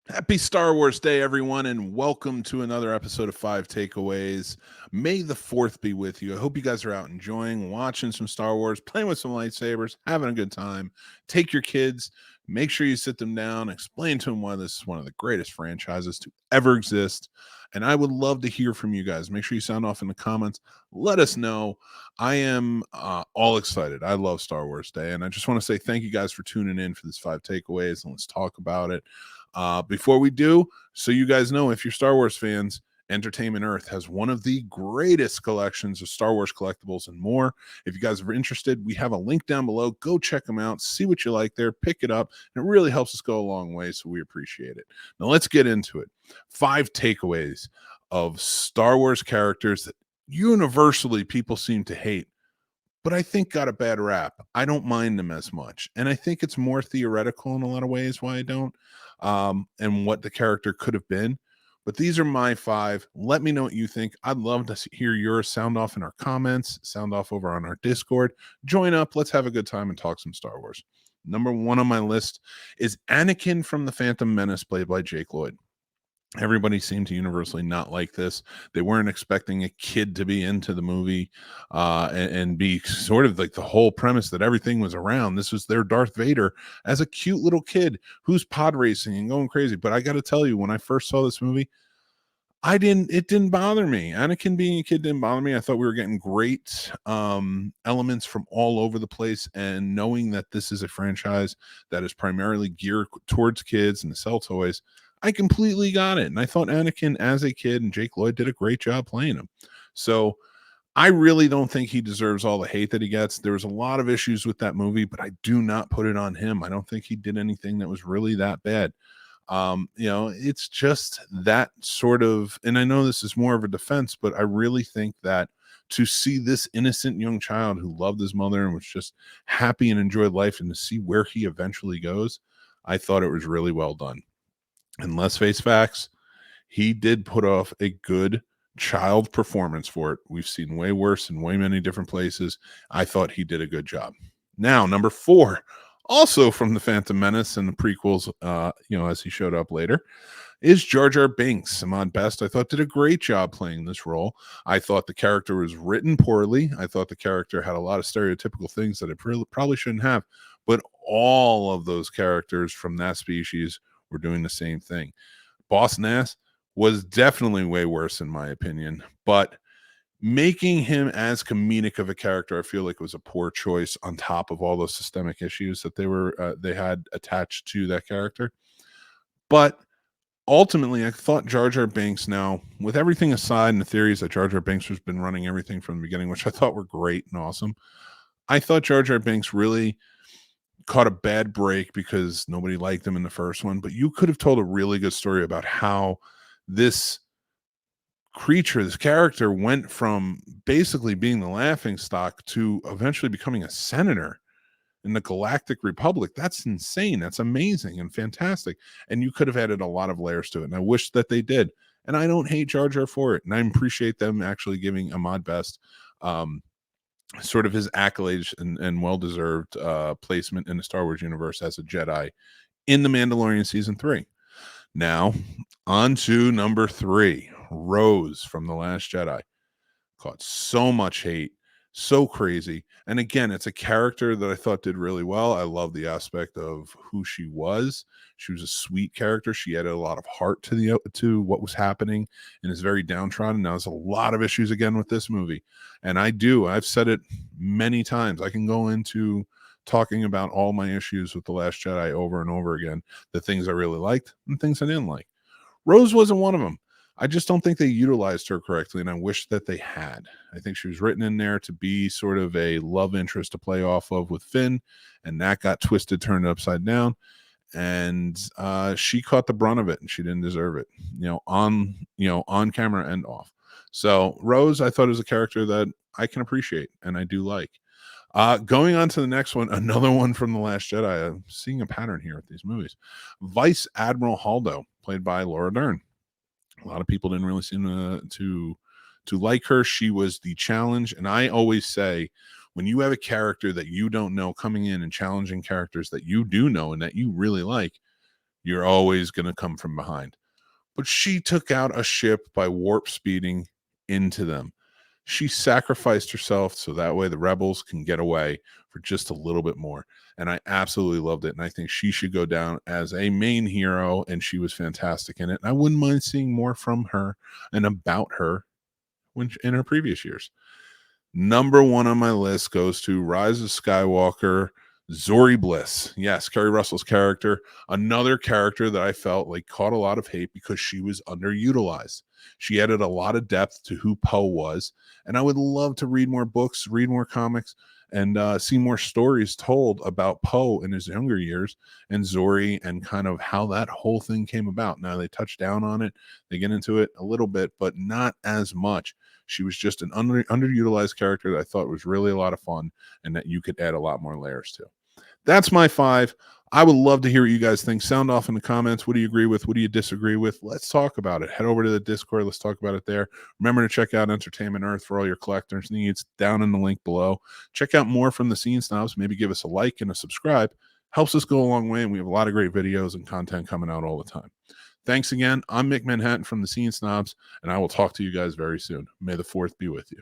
Happy Star Wars Day, everyone, and welcome to another episode of Five Takeaways. May the 4th be with you. I hope you guys are out enjoying, watching some Star Wars, playing with some lightsabers, having a good time. Take your kids, make sure you sit them down, explain to them why this is one of the greatest franchises to ever exist. And I would love to hear from you guys. Make sure you sound off in the comments. Let us know. I am all excited. I love Star Wars Day. And I just want to say thank you guys for tuning in for this Five Takeaways, and let's talk about it. Before we do, so you guys know, if you're Star Wars fans, Entertainment Earth has one of the greatest collections of Star Wars collectibles and more. If you guys are interested, we have a link down below. Go check them out, see what you like there, pick it up. And it really helps us go a long way, so we appreciate it. Now let's get into it. 5 takeaways of Star Wars characters that universally people seem to hate, but I think got a bad rap. I don't mind them as much. And I think it's more theoretical in a lot of ways why I don't, and what the character could have been. But these are my 5. Let me know what you think. I'd love to hear yours. Sound off in our comments, sound off over on our Discord. Join up. Let's have a good time and talk some Star Wars. Number 1 on my list is Anakin from The Phantom Menace, played by Jake Lloyd. Everybody seemed to universally not like this. They weren't expecting a kid to be into the movie and be sort of like the whole premise that everything was around. This was their Darth Vader as a cute little kid who's pod racing and going crazy. But I got to tell you, when I first saw this movie, it didn't bother me. Anakin being a kid didn't bother me. I thought we were getting great elements from all over the place. And knowing that this is a franchise that is primarily geared towards kids and to sell toys, I completely got it. And I thought Anakin as a kid and Jake Lloyd did a great job playing him. So I really don't think he deserves all the hate that he gets. There was a lot of issues with that movie, but I do not put it on him. I don't think he did anything that was really that bad. It's just that sort of, and I know this is more of a defense, but I really think that to see this innocent young child who loved his mother and was just happy and enjoyed life, and to see where he eventually goes, I thought it was really well done. And let's face facts, he did put off a good child performance for it. We've seen way worse in way many different places. I thought he did a good job. Now, number 4, also from The Phantom Menace and the prequels, as he showed up later, is Jar Jar Binks. Ahmad Best, I thought, did a great job playing this role. I thought the character was written poorly. I thought the character had a lot of stereotypical things that it probably shouldn't have. But all of those characters from that species were doing the same thing. Boss Nass was definitely way worse in my opinion, but making him as comedic of a character, I feel like was a poor choice on top of all those systemic issues that they had attached to that character. But ultimately, I thought Jar Jar Binks, now with everything aside and the theories that Jar Jar Binks has been running everything from the beginning, which I thought were great and awesome, I thought Jar Jar Binks really caught a bad break because nobody liked him in the first one. But you could have told a really good story about how this creature, this character, went from basically being the laughing stock to eventually becoming a senator in the Galactic Republic. That's insane. That's amazing and fantastic. And you could have added a lot of layers to it. And I wish that they did. And I don't hate Jar Jar for it. And I appreciate them actually giving Ahmad Best sort of his accolades and well-deserved placement in the Star Wars universe as a Jedi in The Mandalorian Season 3. Now, on to number 3, Rose from The Last Jedi. Caught so much hate, so crazy. And again, it's a character that I thought did really well. I love the aspect of who she was. She was a sweet character. She added a lot of heart to what was happening and is very downtrodden. Now, there's a lot of issues again with this movie. And I've said it many times. I can go into talking about all my issues with The Last Jedi over and over again, the things I really liked and things I didn't like. Rose wasn't one of them. I just don't think they utilized her correctly, and I wish that they had. I think she was written in there to be sort of a love interest to play off of with Finn, and that got twisted, turned upside down, and she caught the brunt of it, and she didn't deserve it, on camera and off. So Rose, I thought, is a character that I can appreciate and I do like. Going on to the next one, another one from The Last Jedi. I'm seeing a pattern here with these movies. Vice Admiral Holdo, played by Laura Dern. A lot of people didn't really seem to like her. She was the challenge, and I always say, when you have a character that you don't know coming in and challenging characters that you do know and that you really like, you're always going to come from behind. But she took out a ship by warp speeding into them. She sacrificed herself so that way the rebels can get away for just a little bit more. And I absolutely loved it. And I think she should go down as a main hero. And she was fantastic in it. And I wouldn't mind seeing more from her and about her in her previous years. Number one on my list goes to Rise of Skywalker, Zori Bliss. Yes, Kerry Russell's character, another character that I felt like caught a lot of hate because she was underutilized. She added a lot of depth to who Poe was, and I would love to read more books, read more comics, and see more stories told about Poe in his younger years and Zori and kind of how that whole thing came about. Now they touch down on it, they get into it a little bit, but not as much. She was just an underutilized character that I thought was really a lot of fun and that you could add a lot more layers to. That's my 5. I would love to hear what you guys think. Sound off in the comments. What do you agree with? What do you disagree with? Let's talk about it. Head over to the Discord. Let's talk about it there. Remember to check out Entertainment Earth for all your collector's needs down in the link below. Check out more from the Scene Snobs. Maybe give us a like and a subscribe. Helps us go a long way, and we have a lot of great videos and content coming out all the time. Thanks again. I'm Mick Manhattan from the Scene Snobs, and I will talk to you guys very soon. May the 4th be with you.